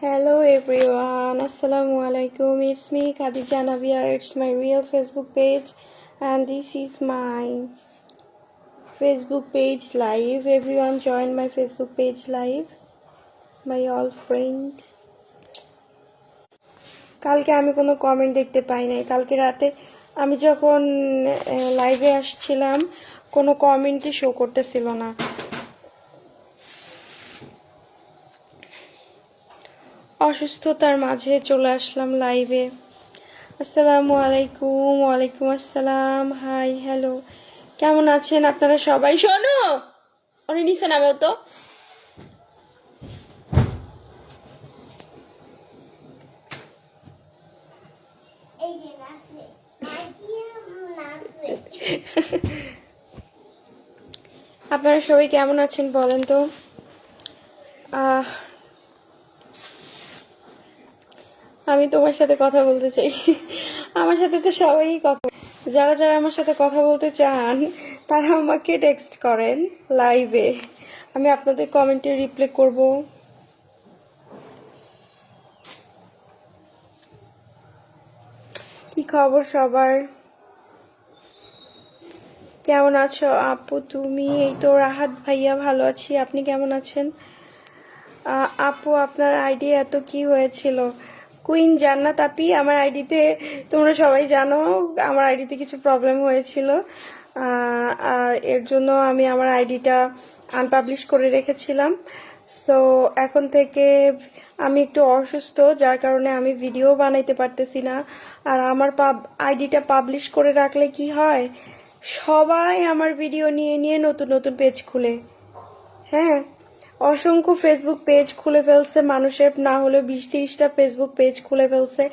Hello everyone, Assalamu alaikum. It's me Khadija Navia. It's my real Facebook page and this is my Facebook page live. Everyone join my Facebook page live. My all friend. কালকে আমি কোনো comment দেখতে পাই নাই। কালকে রাতে আমি যখন লাইভে আসছিলাম কোনো কমেন্টই শো করতেছিল না। অসুস্থতার মাঝে চলে আসলাম লাইভে। আসসালামু আলাইকুম। ওয়ালাইকুম আসসালাম। হাই হ্যালো, কেমন আছেন আপনারা সবাই? শোনো ওরে নিচে নামেও তো। আপনারা সবাই কেমন আছেন বলেন তো। আমি তোমার সাথে কথা বলতে চাই। আমার সাথে তো সবাই কথা, যারা যারা আমার সাথে কথা বলতে চান তারা আমাকে টেক্সট করেন লাইভে, আমি আপনাদের কমেন্টে রিপ্লাই করব। কি খবর সবার, কেমন আছো আপু তুমি? এই তো রাহাত ভাইয়া ভালো আছি, আপনি কেমন আছেন? আপু আপনার আইডি এত কি হয়েছিল? কুইন জান্নাত আপি, আমার আইডিতে তোমরা সবাই জানো আমার আইডিতে কিছু প্রবলেম হয়েছিল, এর জন্য আমি আমার আইডিটা আনপাবলিশ করে রেখেছিলাম। সো এখন থেকে আমি একটু অসুস্থ, যার কারণে আমি ভিডিও বানাইতে পারতেছি না। আর আমার আইডিটা পাবলিশ করে রাখলে কি হয়, সবাই আমার ভিডিও নিয়ে নিয়ে নতুন নতুন পেজ খুলে, হ্যাঁ অসংখ্য ফেসবুক পেজ খুলে ফেলছে মানুষের, না হলেও 20-30টা ফেসবুক পেজ খুলে ফেলছে।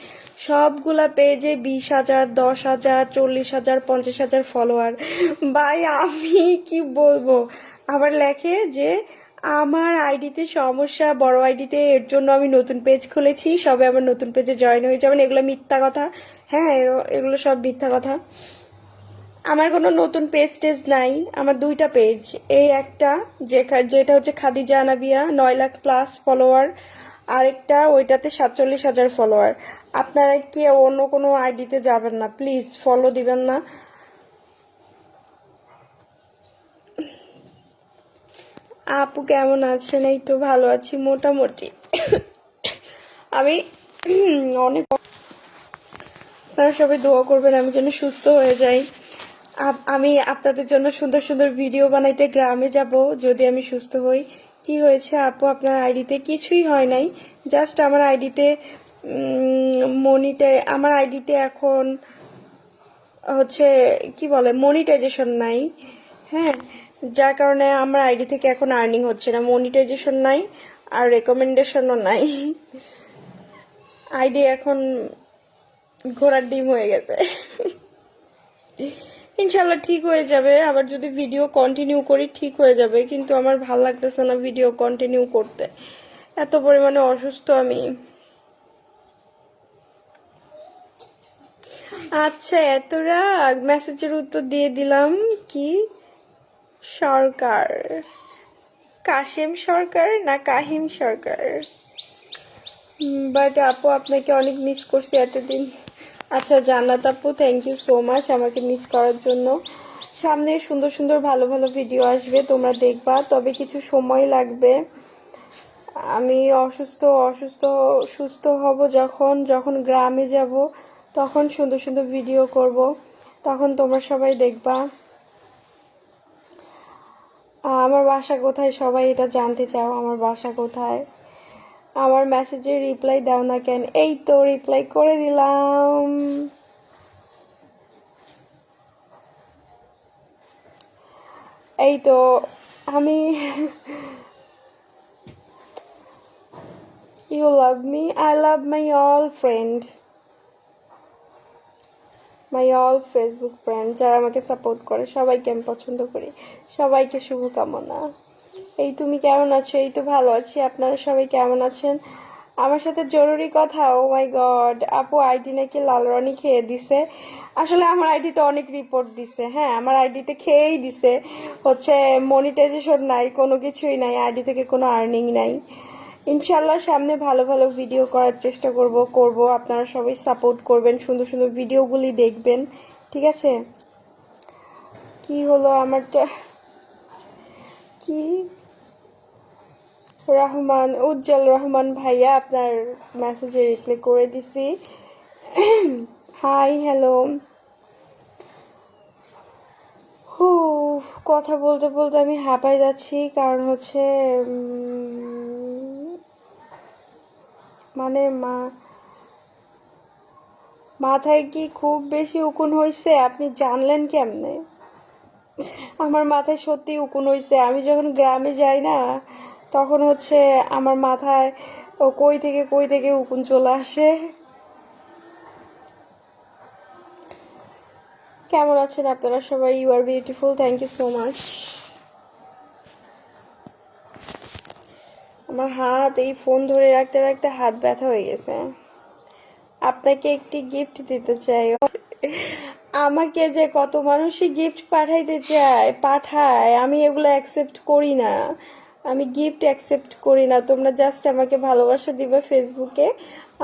সবগুলা পেজে 20,000, 10,000, 40,000, 50,000 ফলোয়ার। ভাই আমি কি বলবো, আবার লেখে যে আমার আইডিতে সমস্যা, বড় আইডিতে, এর জন্য আমি নতুন পেজ খুলেছি, সবে আমার নতুন পেজে জয়েন হয়ে যাবেন। এগুলো মিথ্যা কথা, হ্যাঁ এগুলো সব মিথ্যা কথা। আমার কোনো নতুন পেজ টেজ নাই, আমার 2টা পেজ। এই একটা যেটা হচ্ছে খাদিজা আনাবিয়া 9 লাখ প্লাস ফলোয়ার, আরেকটা ওইটাতে 47,000 ফলোয়ার। আপনারা কি অন্য কোনো আইডিতে যাবেন না, প্লিজ ফলো দিবেন না। আপু কেমন আছেন? এই তো ভালো আছি মোটামুটি। আমি অনেক, আপনারা সবাই দোয়া করবেন আমি যেন সুস্থ হয়ে যাই। আমি আপনাদের জন্য সুন্দর সুন্দর ভিডিও বানাইতে গ্রামে যাব যদি আমি সুস্থ হই। কি হয়েছে আপু আপনার আইডিতে? কিছুই হয় নাই, জাস্ট আমার আইডিতে আমার আইডিতে এখন হচ্ছে কি বলে মনিটাইজেশন নাই, হ্যাঁ যার কারণে আমার আইডি থেকে এখন আর্নিং হচ্ছে না। মনিটাইজেশন নাই আর রেকমেন্ডেশনও নাই, আইডি এখন ঘোড়ার ডিম হয়ে গেছে। ইনশাল্লাহ ঠিক হয়ে যাবে, আবার যদি ভিডিও কন্টিনিউ করি ঠিক হয়ে যাবে, কিন্তু আমার ভাল লাগতেছে না ভিডিও কন্টিনিউ করতে, এত পরিমাণে অসুস্থ আমি। আচ্ছা এত রাগ, মেসেজের উত্তর দিয়ে দিলাম। কি সরকার, কাশেম সরকার না কাহিম সরকার? বাট আপু আপনাকে অনেক মিস করছি এতদিন। আচ্ছা জান্নাত আপু, থ্যাংক ইউ সো মাচ আমাকে মিস করার জন্য। সামনে সুন্দর সুন্দর ভালো ভালো ভিডিও আসবে, তোমরা দেখবা, তবে কিছু সময় লাগবে। আমি অসুস্থ অসুস্থ সুস্থ হব যখন যখন গ্রামে যাব, তখন সুন্দর সুন্দর ভিডিও করব, তখন তোমরা সবাই দেখবা। আমার বাসা কোথায় সবাই এটা জানতে চাও, আমার বাসা কোথায়? আমার মেসেজের রিপ্লাই দাও না কেন? এই তো রিপ্লাই করে দিলাম। এই তো আমি you love me, I love my all friend, my all Facebook friend, যারা আমাকে সাপোর্ট করে সবাইকে আমি পছন্দ করি, সবাইকে শুভকামনা। এই তুমি কেমন আছো? এই তো ভালো আছি, আপনারা সবাই কেমন আছেন? আমার সাথে জরুরি কথা, ও মাই গড, আপু আইডি নাকি লাল রনি খেয়ে দিছে। আসলে আমার আইডিতে অনেক রিপোর্ট দিছে, হ্যাঁ আমার আইডিতে খেয়েই দিছে, হচ্ছে মনিটাইজেশন নাই, কোনো কিছুই নাই, আইডি থেকে কোনো আর্নিং নাই। ইনশাল্লাহ সামনে ভালো ভালো ভিডিও করার চেষ্টা করব আপনারা সবাই সাপোর্ট করবেন, সুন্দর সুন্দর ভিডিওগুলি দেখবেন, ঠিক আছে? কি হলো আমারটা, কি উজ্জ্বল রহমান ভাইয়া, আপনার মেসেজে রিপ্লাই করে দিছি। High, hello. হু, কথা বলতে বলতে আমি হাঁপাই যাচ্ছি, কারণ হচ্ছে মানে মাথায় কি খুব বেশি উকুন হয়েছে? আপনি জানলেন কেমনে? আমার মাথায় সত্যি উকুন হয়েছে। আমি যখন গ্রামে যাই না, তখন হচ্ছে আমার মাথায় কই থেকে উকুন চলে আসে। কেমন আছেন আপনারা সবাই? You are beautiful, thank you so much. আমার হাত, এই ফোন ধরে রাখতে রাখতে হাত ব্যথা হয়ে গেছে। আপনাকে একটি গিফট দিতে চাই। আমাকে যে কত মানুষই গিফট পাঠায়, আমি এগুলো অ্যাকসেপ্ট করি না। আমি গিফট অ্যাকসেপ্ট করি না। তোমরা জাস্ট আমাকে ভালোবাসা দিবে ফেসবুকে,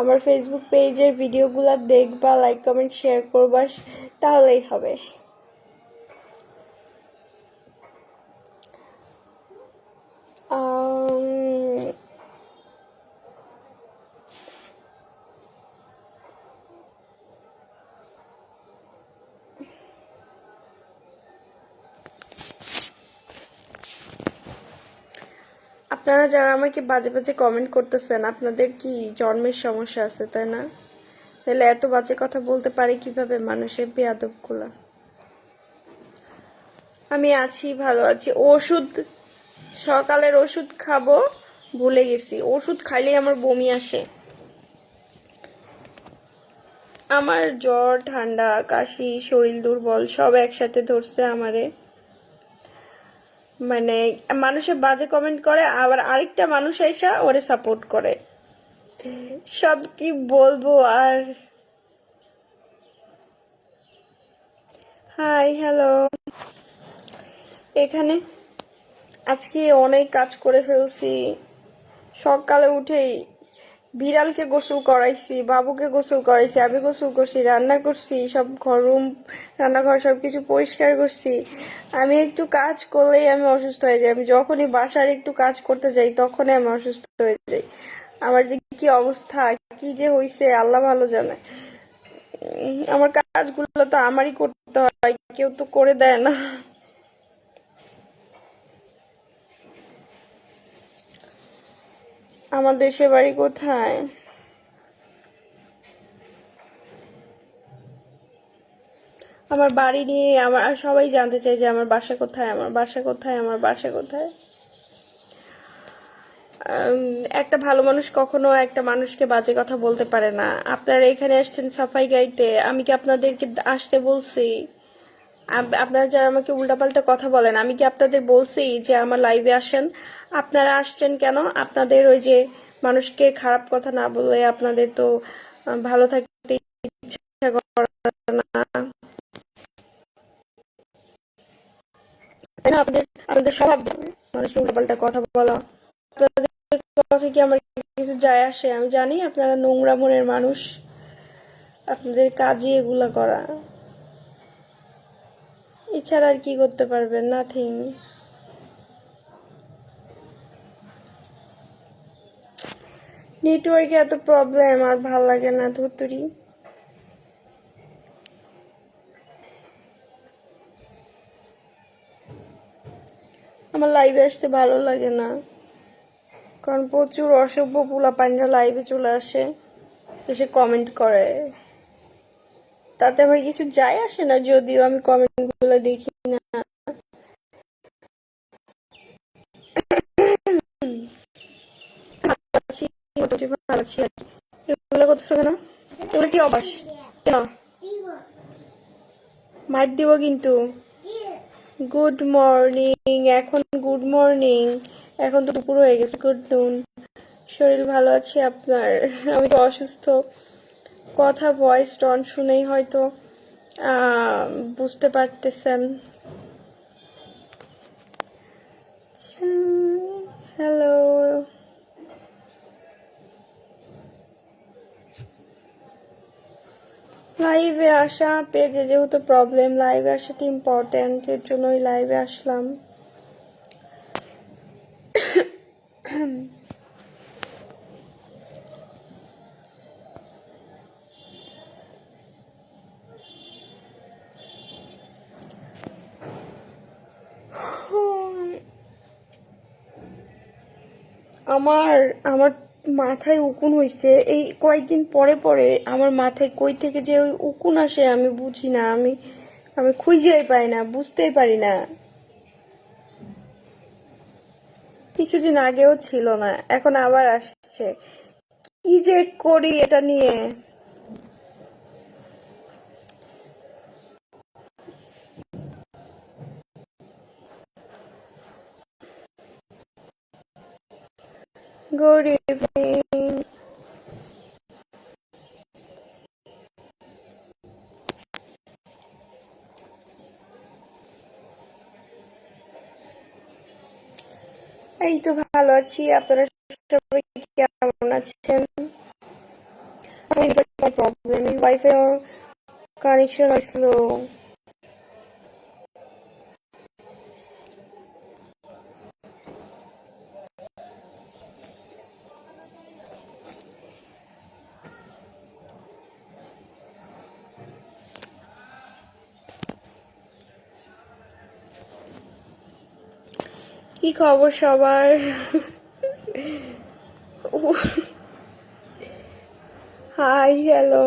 আমার ফেসবুক পেজের ভিডিওগুলো দেখবা, লাইক কমেন্ট শেয়ার করবা, তাহলেই হবে। আপনারা যারা আমাকে বাজে বাজে কমেন্ট করতেছেন, আপনাদের কি জন্মের সমস্যা আছে, তাই না? তাহলে এত বাজে কথা বলতে পারে কিভাবে মানুষের, বেয়াদবগুলা? আমি আছি, ভালো আছি। সকালের ওষুধ খাবো, ভুলে গেছি। ওষুধ খাইলেই আমার বমি আসে। আমার জ্বর, ঠান্ডা, কাশি, শরীর দুর্বল সব একসাথে ধরছে আমারে। মানে মানুষে বাজে কমেন্ট করে, আবার আরেকটা মানুষ এসে ওরে সাপোর্ট করে। সব কি বলবো আর। High, hello. এখানে আজকে অনেক কাজ করে ফেলছি। সকালে উঠেই বিড়ালকে গোসল করাইছি, বাবুকে গোসল করাইছি, আমি গোসল করছি, রান্না করছি, সব রান্নাঘর সবকিছু পরিষ্কার করছি। আমি একটু কাজ করলেই আমি অসুস্থ হয়ে যাই। আমি যখনই বাসার একটু কাজ করতে যাই তখনই আমি অসুস্থ হয়ে যাই। আমার যে কি অবস্থা, কি যে হইছে আল্লাহ ভালো জানে। আমার কাজগুলো তো আমারই করতে হয়, কেউ তো করে দেয় না। আমার দেশের বাড়ি কোথায়? আমার বাড়ি নিয়ে আমার সবাই জানতে চায় যে আমার বাসা কোথায়, আমার বাসা কোথায়, আমার বাসা কোথায়। একটা ভালো মানুষ কখনো একটা মানুষকে বাজে কথা বলতে পারে না। আপনারা এখানে আসছেন সাফাই গাইতে, আমি কি আপনাদেরকে আসতে বলছি? আপনারা যারা আমাকে উল্টাপাল্টা কথা বলেন, আমি কি আপনাদের বলছি যে আমার লাইভে আসেন? আপনারা আসছেন কেন? আপনাদের ওই যে মানুষকে খারাপ কথা না বলে আপনাদের তো ভালো থাকতে ইচ্ছা করে না, তাই না? আপনাদের স্বভাব মানুষকে উল্টাপাল্টা কথা বলা। আপনাদের কথা কি আমার কিছু যায় আসে? আমি জানি আপনারা নোংরা মনের মানুষ, আপনাদের কাজই এগুলা করা, এছাড়া আর কি করতে পারবেন? নাথিং। নেটওয়ার্কে এত প্রবলেম, আর ভাল লাগে না ধুতুরি। আমার লাইভে আসতে ভালো লাগে না, কারণ প্রচুর অসভ্য পোলাপাইনরা লাইভে চলে আসে, এসে কমেন্ট করে। তাতে আমার কিছু যায় আসে না, যদিও আমি কমেন্টগুলো দেখি না। আছি, মোটামুটি ভালো আছি আর কি। এগুলো করতেছো কেন? এগুলো কি অবাস? কেন মাইর দিব কিন্তু? গুড মর্নিং, এখন গুড মর্নিং, এখন তো দুপুর হয়ে গেছে, গুড নুন। শরীর ভালো আছে আপনার? আমি তো অসুস্থ, কথা ভয়েস টোন শুনেই হয়তো বুঝতে পারতেছেন। হ্যালো, লাইভে আসা পেজে যেহেতু প্রবলেম, লাইভে আসাটা ইম্পর্টেন্ট, এর জন্যই লাইভে আসলাম। আমার আমার মাথায় উকুন হইছে এই কয়েকদিন পরে পরে। আমার মাথায় কই থেকে যে ওই উকুন আসে আমি বুঝি না, আমি আমি খুঁজেই পাই না, বুঝতেই পারি না। কিছুদিন আগেও ছিল না, এখন আবার আসছে। কি যে করি এটা নিয়ে। Good evening. এই তো ভালো আছি, আপনারা সবাই কেমন আছেন? Problem, wifi connection slow. কি খবর সবার? High, hello.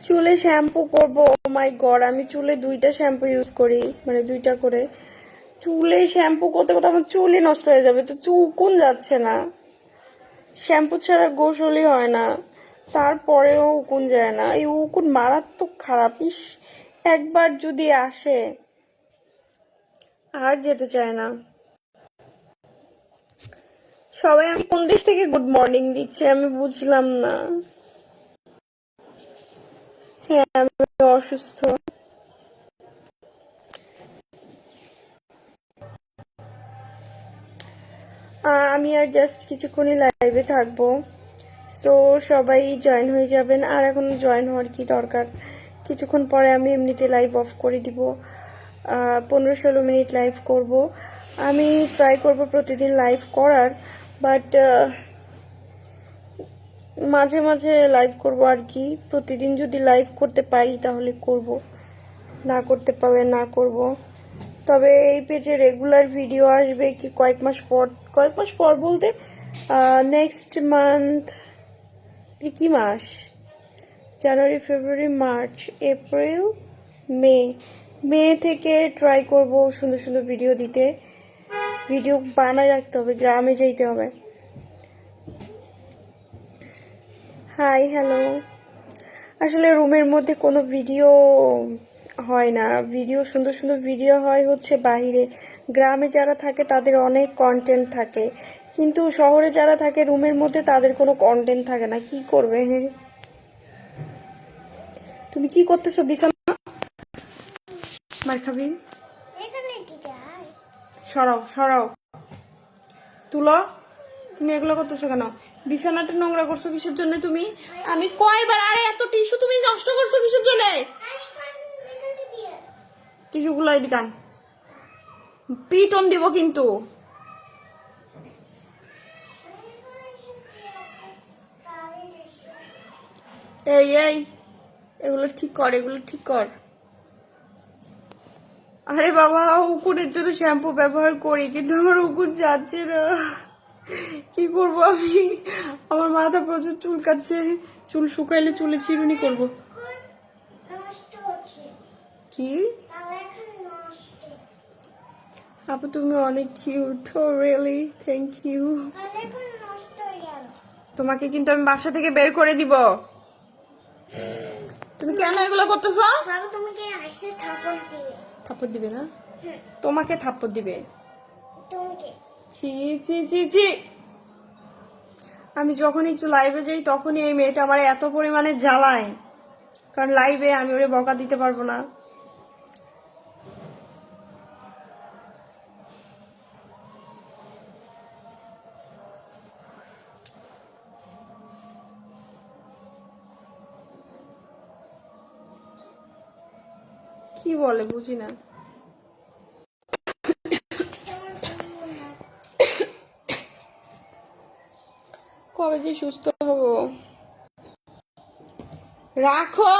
চুলে শ্যাম্পু করবো, ও মাই গড, আমি চুলে 2টা শ্যাম্পু ইউজ করি, মানে 2টা করে। চুলে শ্যাম্পু করতে করতে আমার চুলই নষ্ট হয়ে যাবে, তো উকুন যাচ্ছে না। শ্যাম্পু ছাড়া গোসলই হয় না, তারপরেও উকুন যায় না। এই উকুন মারাত্মক খারাপ। ইস, একবার যদি আসে আর যেতে চায় না। সবাই আমি কোন দেশ থেকে গুড মর্নিং দিচ্ছে আমি বুঝলাম না। হ্যাঁ, আমি অসুস্থ। আমি আর জাস্ট কিছুক্ষণই লাইভে থাকবো, সো সবাই জয়েন হয়ে যাবেন। আর এখন জয়েন হওয়ার কি দরকার, কিছুক্ষণ পরে আমি এমনিতে লাইভ অফ করে দিব। 15-16 মিনিট লাইভ করব। আমি ট্রাই করব প্রতিদিন লাইভ করার, বাট মাঝে মাঝে লাইভ করব আর কি। প্রতিদিন যদি লাইভ করতে পারি তাহলে করব, না করতে পারলে না করব। তবে এই পেজে রেগুলার ভিডিও আসবে কি কয়েক মাস পর, কয়েক মাস পর বলতে নেক্সট মান্থ, কি মাস, জানুয়ারি, ফেব্রুয়ারি, মার্চ, এপ্রিল, মে, মে থেকে ট্রাই করব সুন্দর সুন্দর ভিডিও দিতে। ভিডিও বানায় রাখতে হবে, গ্রামে যাইতে হবে। Hi, hello. আসলে রুমের মধ্যে কোনো ভিডিও হয় না, ভিডিও সুন্দর সুন্দর ভিডিও হয় হচ্ছে বাহিরে। গ্রামে যারা থাকে তাদের অনেক কন্টেন্ট থাকে, কিন্তু শহরে যারা থাকে রুমের মধ্যে তাদের কোনো কন্টেন্ট থাকে না। কি করবে? তুমি কি করতেছো? বিছানা মার খাবি, সরাও সরাও, তুলো। তুমি এগুলো করতেছো কেন? বিছানাটা নোংরা করছো কিসের জন্য তুমি? আমি কয়বার, আরে এত টিস্যু তুমি নষ্ট করছো কিসের জন্য? টিস্যুগুলো এদিকান, পিটন দিব কিন্তু। এই এই, এগুলো ঠিক কর, এগুলো ঠিক কর। আরে বাবা, উকুনের জন্য শ্যাম্পু ব্যবহার করি, কিন্তু আমার উকুন যাচ্ছে না। কি করব আমি? আমার মাথা প্রচুর চুল কাটছে, চুল শুকাইলে চুলে চিরুনি করব। কি আপু, তুমি অনেক cute, oh really, thank you. তোমাকে কিন্তু আমি বাসা থেকে বের করে দিব। তুমি কেন এগুলো করতেছো? থাপ্পড় দিবে না? তোমাকে থাপ্পড় দিবে। ছি ছি ছি ছি। আমি যখন একটু লাইভে যাই তখনই এই মেয়েটা আমার এত পরিমাণে জ্বালায়, কারণ লাইভে আমি ওরে বকা দিতে পারবো না। কি বলে বুঝি না। কবে যে সুস্থ হব। রাখো।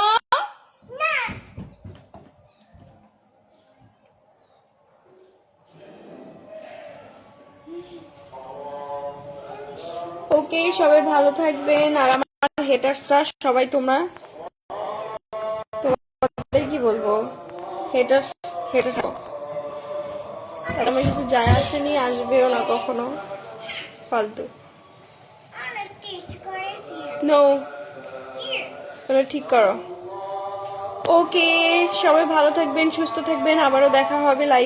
ওকে, সবাই ভালো থাকবেন। আর আমার হেটার্সরা সবাই, তোমরা তোমাদের কি বলবো, হেটার্স হেটার্স আমার কিছু যায় আসেনি, আসবেও না কখনো, ফালতু। নো, ওটা ঠিক করো। ওকে, সবাই ভালো থাকবেন, সুস্থ থাকবেন, আবারও দেখা হবে লাইভ।